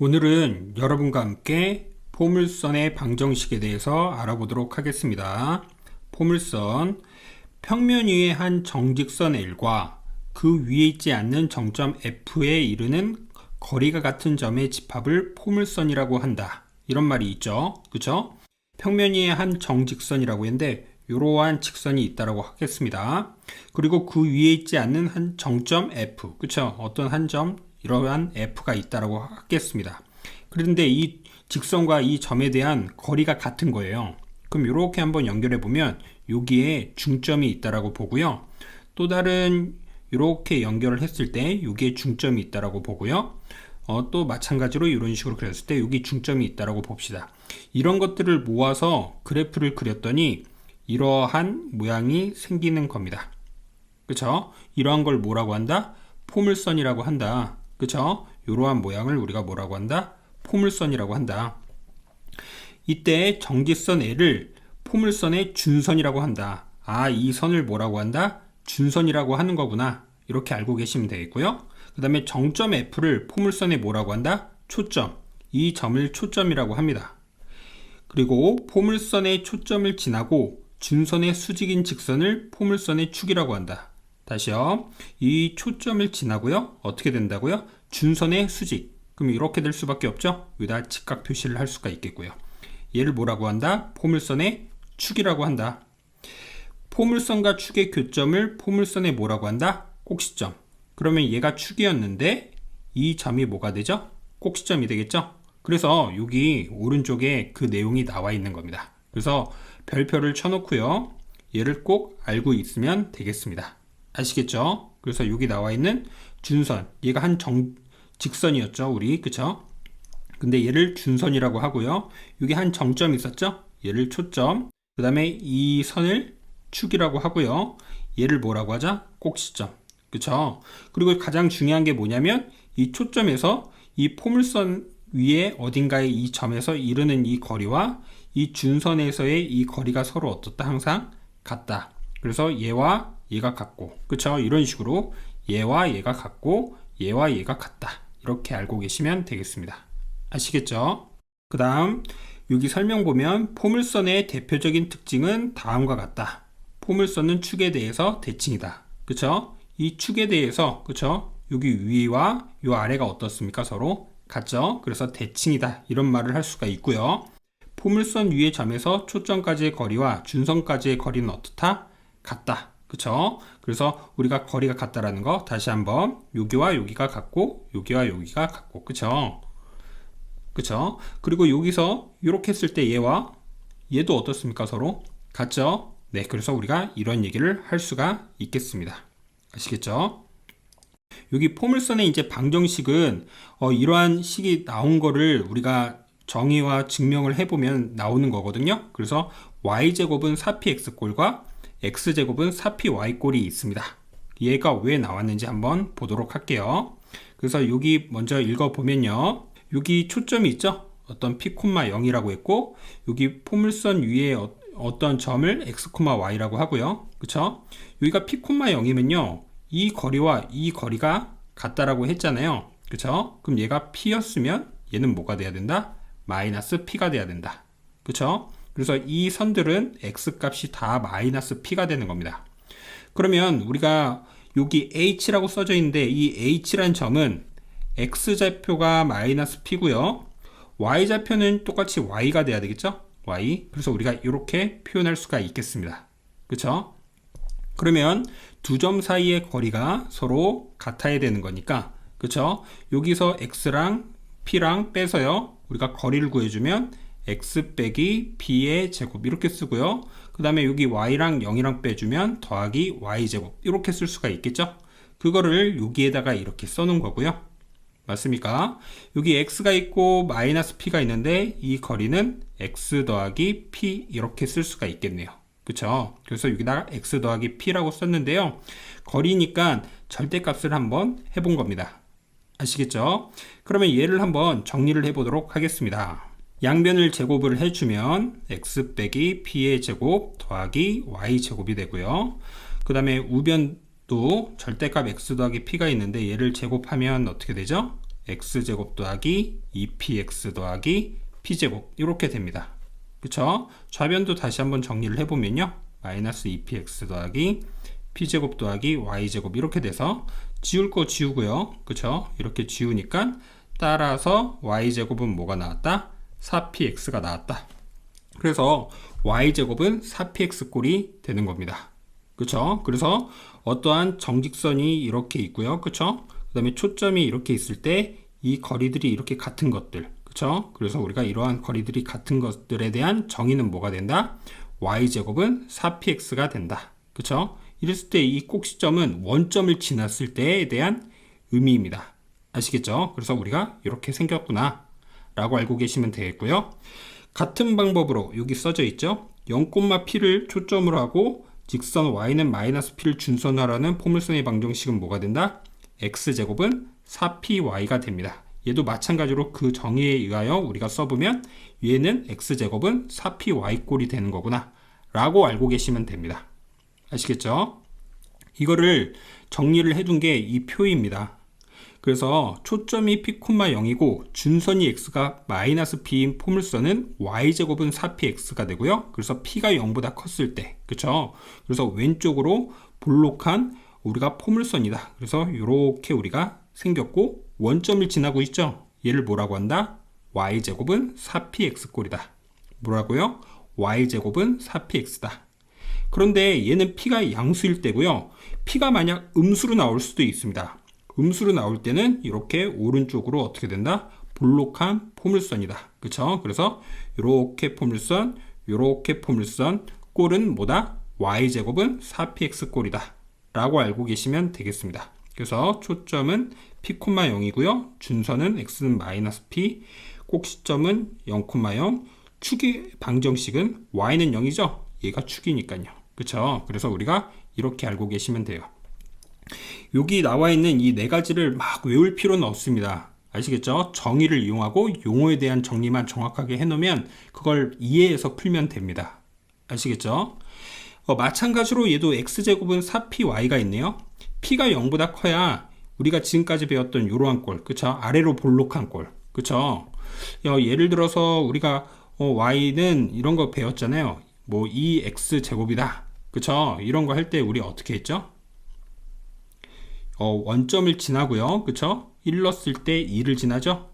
오늘은 여러분과 함께 포물선의 방정식에 대해서 알아보도록 하겠습니다. 포물선, 평면 위에 한 정직선 L과 그 위에 있지 않는 정점 F에 이르는 거리가 같은 점의 집합을 포물선이라고 한다. 이런 말이 있죠. 그쵸? 평면 위에 한 정직선이라고 했는데 이러한 직선이 있다고 하겠습니다. 그리고 그 위에 있지 않는 한 정점 F, 그쵸? 어떤 한 점, 이러한 F가 있다고 하겠습니다. 그런데 이 직선과 이 점에 대한 거리가 같은 거예요. 그럼 이렇게 한번 연결해 보면 여기에 중점이 있다고 보고요. 또 다른 이렇게 연결을 했을 때 여기에 중점이 있다고 보고요. 또 마찬가지로 이런 식으로 그렸을 때 여기 중점이 있다고 봅시다. 이런 것들을 모아서 그래프를 그렸더니 이러한 모양이 생기는 겁니다. 그쵸? 이러한 걸 뭐라고 한다? 포물선이라고 한다. 그쵸? 이러한 모양을 우리가 뭐라고 한다? 포물선이라고 한다. 이때 정직선 L을 포물선의 준선이라고 한다. 이 선을 뭐라고 한다? 준선이라고 하는 거구나. 이렇게 알고 계시면 되겠고요. 그 다음에 정점 F를 포물선에 뭐라고 한다? 초점. 이 점을 초점이라고 합니다. 그리고 포물선의 초점을 지나고 준선의 수직인 직선을 포물선의 축이라고 한다. 다시요. 이 초점을 지나고요. 어떻게 된다고요? 준선의 수직. 그럼 이렇게 될 수밖에 없죠? 여기다 직각 표시를 할 수가 있겠고요. 얘를 뭐라고 한다? 포물선의 축이라고 한다. 포물선과 축의 교점을 포물선에 뭐라고 한다? 꼭지점. 그러면 얘가 축이었는데 이 점이 뭐가 되죠? 꼭지점이 되겠죠? 그래서 여기 오른쪽에 그 내용이 나와 있는 겁니다. 그래서 별표를 쳐놓고요. 얘를 꼭 알고 있으면 되겠습니다. 아시겠죠? 그래서 여기 나와 있는 준선, 얘가 한 직선이었죠, 우리. 그쵸? 근데 얘를 준선이라고 하고요. 여기 한 정점이 있었죠? 얘를 초점. 그 다음에 이 선을 축이라고 하고요. 얘를 뭐라고 하자? 꼭지점. 그쵸? 그리고 가장 중요한 게 뭐냐면 이 초점에서 이 포물선 위에 어딘가에 이 점에서 이르는 이 거리와 이 준선에서의 이 거리가 서로 어떻다? 항상 같다. 그래서 얘와 얘가 같고, 그쵸? 이런 식으로 얘와 얘가 같고 얘와 얘가 같다. 이렇게 알고 계시면 되겠습니다. 아시겠죠? 그 다음 여기 설명 보면 포물선의 대표적인 특징은 다음과 같다. 포물선은 축에 대해서 대칭이다. 그쵸? 이 축에 대해서, 그쵸? 여기 위와 요 아래가 어떻습니까? 서로 같죠? 그래서 대칭이다. 이런 말을 할 수가 있고요. 포물선 위의 점에서 초점까지의 거리와 준선까지의 거리는 어떻다? 같다. 그쵸? 그래서 우리가 거리가 같다라는 거 다시 한번 여기와 여기가 같고 여기와 여기가 같고, 그쵸? 그쵸? 그리고 여기서 이렇게 했을 때 얘와 얘도 어떻습니까? 서로 같죠? 네, 그래서 우리가 이런 얘기를 할 수가 있겠습니다. 아시겠죠? 여기 포물선의 이제 방정식은 이러한 식이 나온 거를 우리가 정의와 증명을 해보면 나오는 거거든요. 그래서 y제곱은 4px꼴과 x제곱은 4py꼴이 있습니다. 얘가 왜 나왔는지 한번 보도록 할게요. 그래서 여기 먼저 읽어보면요. 여기 초점이 있죠? 어떤 p, 0이라고 했고 여기 포물선 위에 어떤 점을 x, y라고 하고요. 그쵸? 여기가 p, 0이면요. 이 거리와 이 거리가 같다라고 했잖아요. 그쵸? 그럼 얘가 p였으면 얘는 뭐가 돼야 된다? 마이너스 p가 돼야 된다. 그쵸? 그래서 이 선들은 x 값이 다 마이너스 p가 되는 겁니다. 그러면 우리가 여기 h라고 써져 있는데 이 h라는 점은 x좌표가 마이너스 p고요. y좌표는 똑같이 y가 돼야 되겠죠? y. 그래서 우리가 이렇게 표현할 수가 있겠습니다. 그쵸? 그러면 두 점 사이의 거리가 서로 같아야 되는 거니까, 그쵸? 여기서 x랑 p랑 빼서요. 우리가 거리를 구해주면 x 빼기 b의 제곱 이렇게 쓰고요. 그 다음에 여기 y랑 0이랑 빼주면 더하기 y제곱 이렇게 쓸 수가 있겠죠? 그거를 여기에다가 이렇게 써놓은 거고요. 맞습니까? 여기 x가 있고 마이너스 p가 있는데 이 거리는 x 더하기 p 이렇게 쓸 수가 있겠네요. 그쵸? 그래서 여기다가 x 더하기 p라고 썼는데요. 거리니까 절대값을 한번 해본 겁니다. 아시겠죠? 그러면 얘를 한번 정리를 해보도록 하겠습니다. 양변을 제곱을 해주면 x 빼기 p의 제곱 더하기 y 제곱이 되고요. 그 다음에 우변도 절대값 x 더하기 p가 있는데 얘를 제곱하면 어떻게 되죠? x제곱 더하기 2px 더하기 p제곱 이렇게 됩니다. 그쵸? 좌변도 다시 한번 정리를 해보면요. 마이너스 2px 더하기 p제곱 더하기 y제곱 이렇게 돼서 지울 거 지우고요. 그쵸? 이렇게 지우니까 따라서 y제곱은 뭐가 나왔다? 4px가 나왔다. 그래서 y제곱은 4px 꼴이 되는 겁니다. 그쵸? 그래서 어떠한 정직선이 이렇게 있고요. 그쵸? 그 다음에 초점이 이렇게 있을 때 이 거리들이 이렇게 같은 것들. 그쵸? 그래서 우리가 이러한 거리들이 같은 것들에 대한 정의는 뭐가 된다? y제곱은 4px가 된다. 그쵸? 이랬을 때 이 꼭지점은 원점을 지났을 때에 대한 의미입니다. 아시겠죠? 그래서 우리가 이렇게 생겼구나 라고 알고 계시면 되겠고요. 같은 방법으로 여기 써져 있죠. 0,p를 초점으로 하고 직선 y는 마이너스 p를 준선으로 하라는 포물선의 방정식은 뭐가 된다? x제곱은 4py가 됩니다. 얘도 마찬가지로 그 정의에 의하여 우리가 써보면 얘는 x제곱은 4py 꼴이 되는 거구나 라고 알고 계시면 됩니다. 아시겠죠? 이거를 정리를 해둔 게 이 표입니다. 그래서 초점이 p, 0이고 준선이 x가 마이너스 p인 포물선은 y제곱은 4px가 되고요. 그래서 p가 0보다 컸을 때, 그쵸? 그래서 왼쪽으로 볼록한 우리가 포물선이다. 그래서 이렇게 우리가 생겼고 원점을 지나고 있죠. 얘를 뭐라고 한다? y제곱은 4px 꼴이다. 뭐라고요? y제곱은 4px다. 그런데 얘는 p가 양수일 때고요. p가 만약 음수로 나올 수도 있습니다. 음수로 나올 때는 이렇게 오른쪽으로 어떻게 된다? 볼록한 포물선이다. 그쵸? 그래서 이렇게 포물선, 이렇게 포물선, 꼴은 뭐다? y제곱은 4px 꼴이다. 라고 알고 계시면 되겠습니다. 그래서 초점은 p, 0이고요. 준선은 x는 마이너스 p, 꼭지점은 0,0, 축의 방정식은 y는 0이죠? 얘가 축이니까요. 그쵸? 그래서 우리가 이렇게 알고 계시면 돼요. 여기 나와 있는 이 네 가지를 막 외울 필요는 없습니다. 아시겠죠? 정의를 이용하고 용어에 대한 정리만 정확하게 해놓으면 그걸 이해해서 풀면 됩니다. 아시겠죠? 마찬가지로 얘도 x제곱은 4py가 있네요. p가 0보다 커야 우리가 지금까지 배웠던 이러한 꼴, 그쵸? 아래로 볼록한 꼴, 그쵸? 예를 들어서 우리가 y는 이런 거 배웠잖아요. 뭐 2x제곱이다, 그쵸? 이런 거 할 때 우리 어떻게 했죠? 원점을 지나고요. 그쵸? 1 넣었을 때 2를 지나죠?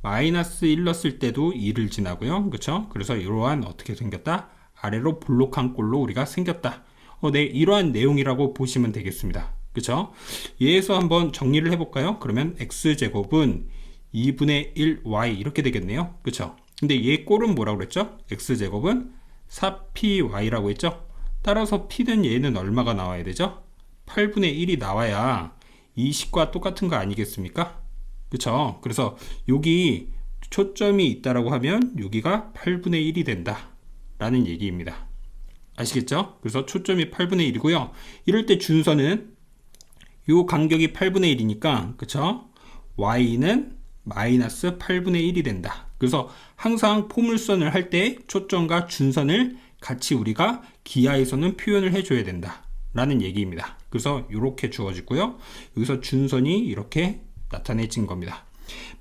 마이너스 1 넣었을 때도 2를 지나고요. 그쵸? 그래서 이러한 어떻게 생겼다? 아래로 볼록한 꼴로 우리가 생겼다. 네, 이러한 내용이라고 보시면 되겠습니다. 그쵸? 얘에서 한번 정리를 해볼까요? 그러면 x제곱은 2분의 1y 이렇게 되겠네요. 그쵸? 근데 얘 꼴은 뭐라고 그랬죠? x제곱은 4py라고 했죠? 따라서 p는 얘는 얼마가 나와야 되죠? 8분의 1이 나와야 이 식과 똑같은 거 아니겠습니까? 그쵸? 그래서 여기 초점이 있다라고 하면 여기가 8분의 1이 된다 라는 얘기입니다. 아시겠죠? 그래서 초점이 8분의 1이고요. 이럴 때 준선은 요 간격이 8분의 1이니까 그쵸? y는 마이너스 8분의 1이 된다. 그래서 항상 포물선을 할 때 초점과 준선을 같이 우리가 기하에서는 표현을 해줘야 된다 라는 얘기입니다. 그래서 이렇게 주어지고요. 여기서 준선이 이렇게 나타내진 겁니다.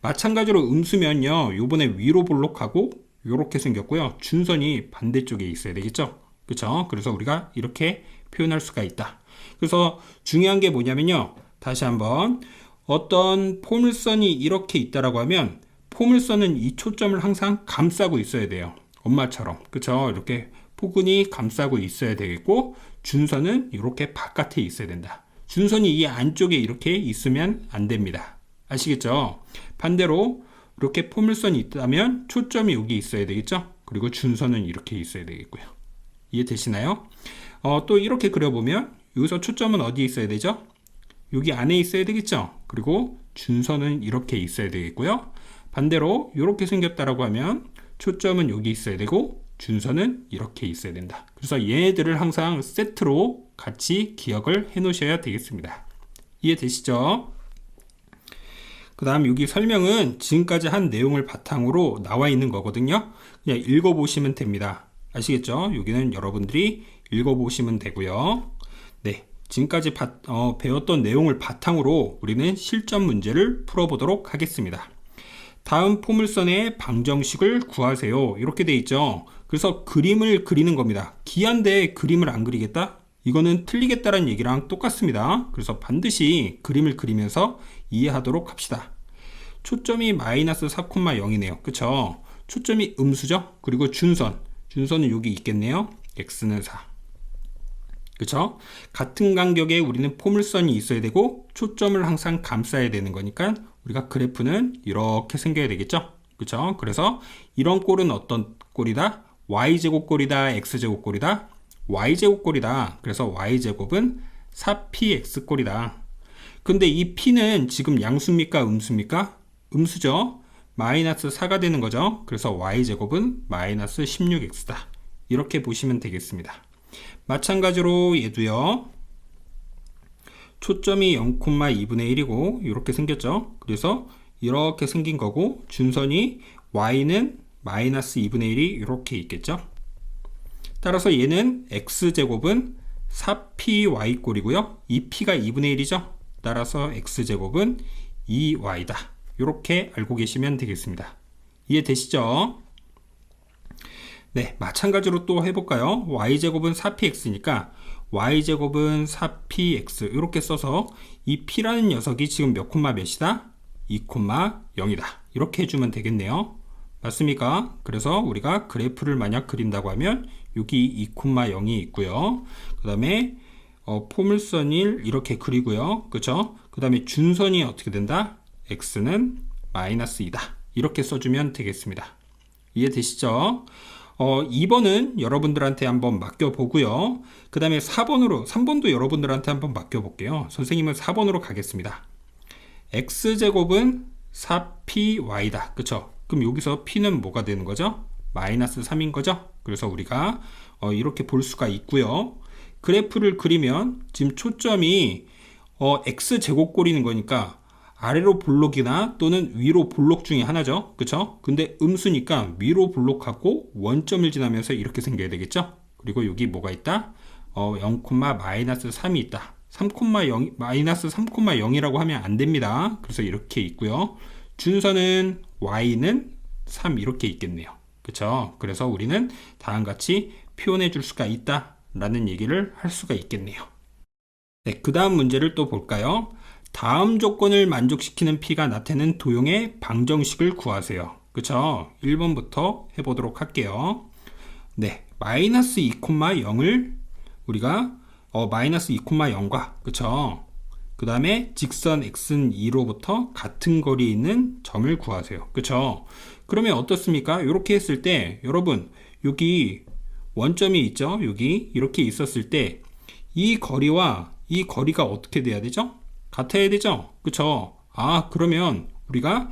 마찬가지로 음수면요. 요번에 위로 볼록하고 이렇게 생겼고요. 준선이 반대쪽에 있어야 되겠죠. 그쵸? 그래서 우리가 이렇게 표현할 수가 있다. 그래서 중요한 게 뭐냐면요. 다시 한번 어떤 포물선이 이렇게 있다라고 하면 포물선은 이 초점을 항상 감싸고 있어야 돼요. 엄마처럼. 그쵸? 이렇게 포근히 감싸고 있어야 되겠고 준선은 이렇게 바깥에 있어야 된다. 준선이 이 안쪽에 이렇게 있으면 안 됩니다. 아시겠죠? 반대로 이렇게 포물선이 있다면 초점이 여기 있어야 되겠죠? 그리고 준선은 이렇게 있어야 되겠고요. 이해되시나요? 또 이렇게 그려보면 여기서 초점은 어디에 있어야 되죠? 여기 안에 있어야 되겠죠? 그리고 준선은 이렇게 있어야 되겠고요. 반대로 이렇게 생겼다라고 하면 초점은 여기 있어야 되고 준선은 이렇게 있어야 된다. 그래서 얘네들을 항상 세트로 같이 기억을 해 놓으셔야 되겠습니다. 이해되시죠? 그 다음 여기 설명은 지금까지 한 내용을 바탕으로 나와 있는 거거든요. 그냥 읽어보시면 됩니다. 아시겠죠? 여기는 여러분들이 읽어보시면 되고요. 네, 지금까지 배웠던 내용을 바탕으로 우리는 실전 문제를 풀어보도록 하겠습니다. 다음 포물선의 방정식을 구하세요. 이렇게 돼 있죠. 그래서 그림을 그리는 겁니다. 기한데 그림을 안 그리겠다? 이거는 틀리겠다라는 얘기랑 똑같습니다. 그래서 반드시 그림을 그리면서 이해하도록 합시다. 초점이 마이너스 4,0이네요. 그쵸? 초점이 음수죠? 그리고 준선은 여기 있겠네요. x는 4. 그쵸? 같은 간격에 우리는 포물선이 있어야 되고 초점을 항상 감싸야 되는 거니까 우리가 그래프는 이렇게 생겨야 되겠죠? 그쵸? 그래서 이런 꼴은 어떤 꼴이다? y제곱꼴이다, x제곱꼴이다? y제곱꼴이다. 그래서 y제곱은 4px꼴이다. 근데 이 p는 지금 양수입니까? 음수입니까? 음수죠? 마이너스 4가 되는 거죠. 그래서 y제곱은 마이너스 16x다. 이렇게 보시면 되겠습니다. 마찬가지로 얘도요. 초점이 0,2분의 1이고 이렇게 생겼죠. 그래서 이렇게 생긴 거고 준선이 y는 마이너스 2분의 1이 이렇게 있겠죠. 따라서 얘는 x제곱은 4py꼴이고요. 이 p가 2분의 1이죠. 따라서 x제곱은 2y다. 이렇게 알고 계시면 되겠습니다. 이해되시죠? 네, 마찬가지로 또 해볼까요? y제곱은 4px니까 y제곱은 4px 이렇게 써서 이 p라는 녀석이 지금 몇 콤마 몇이다? 2,0이다. 이렇게 해주면 되겠네요. 맞습니까? 그래서 우리가 그래프를 만약 그린다고 하면 여기 2,0이 있고요. 그 다음에 포물선을 이렇게 그리고요. 그쵸? 그 다음에 준선이 어떻게 된다? x는 마이너스 2다. 이렇게 써주면 되겠습니다. 이해되시죠? 2번은 여러분들한테 한번 맡겨보고요. 그 다음에 3번도 여러분들한테 한번 맡겨볼게요. 선생님은 4번으로 가겠습니다. x제곱은 4py다. 그쵸? 그럼 여기서 p는 뭐가 되는 거죠? 마이너스 3인 거죠? 그래서 우리가 이렇게 볼 수가 있고요. 그래프를 그리면 지금 초점이 x제곱꼴이는 거니까 아래로 볼록이나 또는 위로 볼록 중에 하나죠. 그쵸? 근데 음수니까 위로 볼록하고 원점을 지나면서 이렇게 생겨야 되겠죠? 그리고 여기 뭐가 있다? 0, 마이너스 3이 있다. 3,0, 마이너스 3,0이라고 하면 안 됩니다. 그래서 이렇게 있고요. 준선은 y는 3 이렇게 있겠네요. 그쵸? 그래서 우리는 다음같이 표현해 줄 수가 있다 라는 얘기를 할 수가 있겠네요. 네, 그 다음 문제를 또 볼까요? 다음 조건을 만족시키는 p가 나타내는 도형의 방정식을 구하세요. 그쵸? 1번부터 해보도록 할게요. 네, 마이너스 2,0을 우리가 마이너스 2,0과 그쵸? 그 다음에 직선 x는 2로부터 같은 거리에 있는 점을 구하세요. 그쵸? 그러면 어떻습니까? 이렇게 했을 때 여러분 여기 원점이 있죠? 여기 이렇게 있었을 때 이 거리와 이 거리가 어떻게 돼야 되죠? 같아야 되죠? 그쵸? 그러면 우리가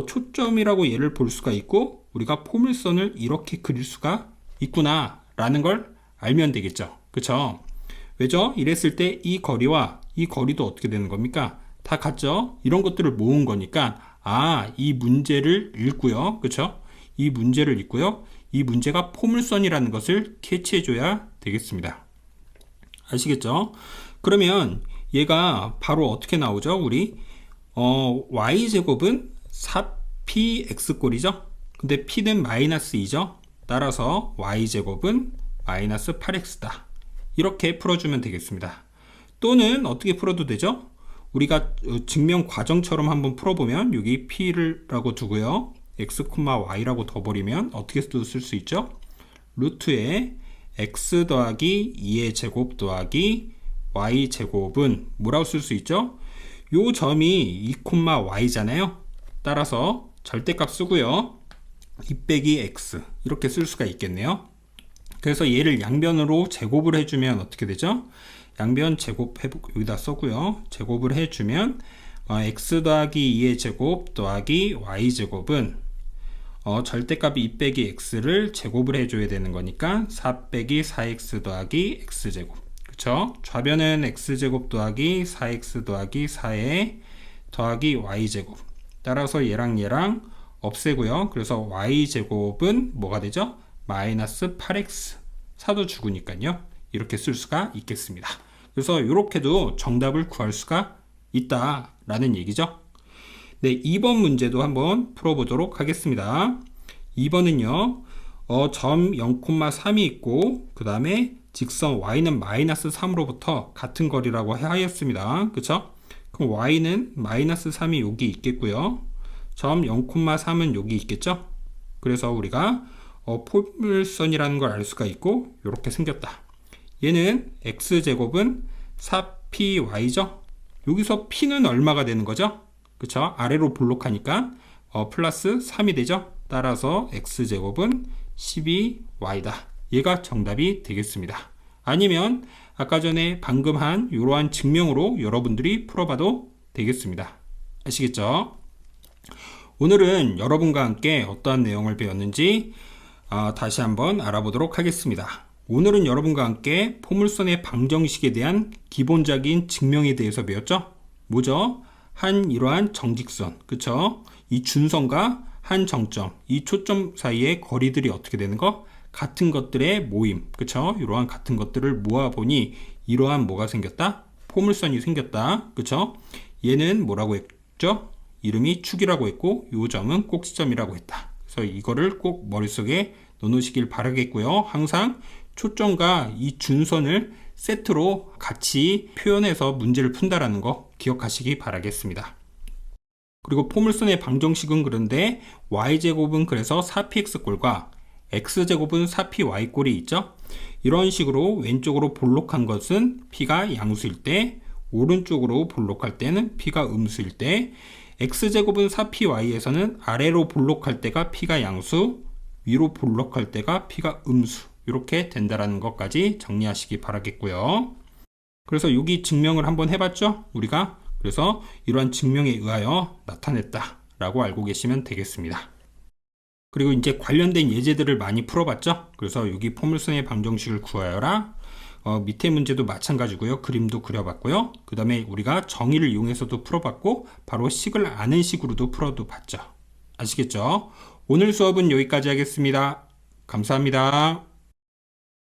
초점이라고 얘를 볼 수가 있고 우리가 포물선을 이렇게 그릴 수가 있구나 라는 걸 알면 되겠죠? 그쵸? 왜죠? 이랬을 때 이 거리와 이 거리도 어떻게 되는 겁니까? 다 같죠? 이런 것들을 모은 거니까 이 문제를 읽고요. 그쵸? 이 문제를 읽고요. 이 문제가 포물선이라는 것을 캐치해 줘야 되겠습니다. 아시겠죠? 그러면 얘가 바로 어떻게 나오죠? 우리 y제곱은 4px꼴이죠? 근데 p는 마이너스 2죠? 따라서 y제곱은 마이너스 8x다. 이렇게 풀어주면 되겠습니다. 또는 어떻게 풀어도 되죠? 우리가 증명 과정처럼 한번 풀어보면 여기 p라고 두고요. x, y라고 둬버리면 어떻게 쓸 수 있죠? 루트에 x 더하기 2의 제곱 더하기 y제곱은 뭐라고 쓸 수 있죠? 요 점이 2, y잖아요. 따라서 절대값 쓰고요. 2 빼기 x 이렇게 쓸 수가 있겠네요. 그래서 얘를 양변으로 제곱을 해주면 어떻게 되죠? 양변 제곱 여기다 써고요. 제곱을 해주면 x 더하기 2의 제곱 더하기 y제곱은 절대값이 2 빼기 x를 제곱을 해줘야 되는 거니까 4 빼기 4x 더하기 x제곱. 그쵸? 좌변은 x제곱 더하기 4x 더하기 4에 더하기 y제곱. 따라서 얘랑 없애고요. 그래서 y제곱은 뭐가 되죠? 마이너스 8x. 4도 죽으니까요. 이렇게 쓸 수가 있겠습니다. 그래서 이렇게도 정답을 구할 수가 있다라는 얘기죠. 네, 2번 문제도 한번 풀어보도록 하겠습니다. 2번은요, 점 0,3이 있고, 그 다음에 직선 y는 마이너스 3으로부터 같은 거리라고 하였습니다. 그쵸? 그럼 y는 마이너스 3이 여기 있겠고요. 점 0,3은 여기 있겠죠? 그래서 우리가 포물선이라는 걸 알 수가 있고, 이렇게 생겼다. 얘는 x제곱은 4py죠? 여기서 p는 얼마가 되는 거죠? 그쵸? 아래로 볼록하니까 플러스 3이 되죠? 따라서 x제곱은 12y다. 얘가 정답이 되겠습니다. 아니면 아까 전에 방금 한 이러한 증명으로 여러분들이 풀어봐도 되겠습니다. 아시겠죠? 오늘은 여러분과 함께 어떠한 내용을 배웠는지 다시 한번 알아보도록 하겠습니다. 오늘은 여러분과 함께 포물선의 방정식에 대한 기본적인 증명에 대해서 배웠죠? 뭐죠? 한 이러한 정직선, 그쵸? 이 준선과 한 정점, 이 초점 사이의 거리들이 어떻게 되는 거? 같은 것들의 모임, 그쵸? 이러한 같은 것들을 모아보니 이러한 뭐가 생겼다? 포물선이 생겼다, 그쵸? 얘는 뭐라고 했죠? 이름이 축이라고 했고, 이 점은 꼭지점이라고 했다. 그래서 이거를 꼭 머릿속에 넣어놓으시길 바라겠고요. 항상 초점과 이 준선을 세트로 같이 표현해서 문제를 푼다라는 거 기억하시기 바라겠습니다. 그리고 포물선의 방정식은 그런데 y제곱은 그래서 4px꼴과 x제곱은 4py꼴이 있죠. 이런 식으로 왼쪽으로 볼록한 것은 p가 양수일 때, 오른쪽으로 볼록할 때는 p가 음수일 때, x제곱은 4py에서는 아래로 볼록할 때가 p가 양수, 위로 볼록할 때가 p가 음수, 이렇게 된다라는 것까지 정리하시기 바라겠고요. 그래서 여기 증명을 한번 해봤죠? 우리가 그래서 이러한 증명에 의하여 나타냈다 라고 알고 계시면 되겠습니다. 그리고 이제 관련된 예제들을 많이 풀어봤죠? 그래서 여기 포물선의 방정식을 구하여라, 밑에 문제도 마찬가지고요. 그림도 그려봤고요. 그 다음에 우리가 정의를 이용해서도 풀어봤고, 바로 식을 아는 식으로도 풀어도 봤죠. 아시겠죠? 오늘 수업은 여기까지 하겠습니다. 감사합니다.